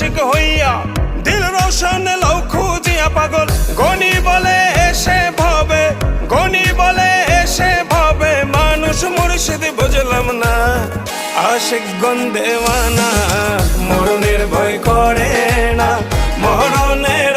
আশিক হইয়া দিল রোশন লও খুঁজিয়া পাগল গনি বলে এসে ভবে গনি বলে এসে ভবে মানুষ মুর্শিদ বুঝলাম না আশিক গন্ধেওয়ানা মরণের ভয় করে না মরণের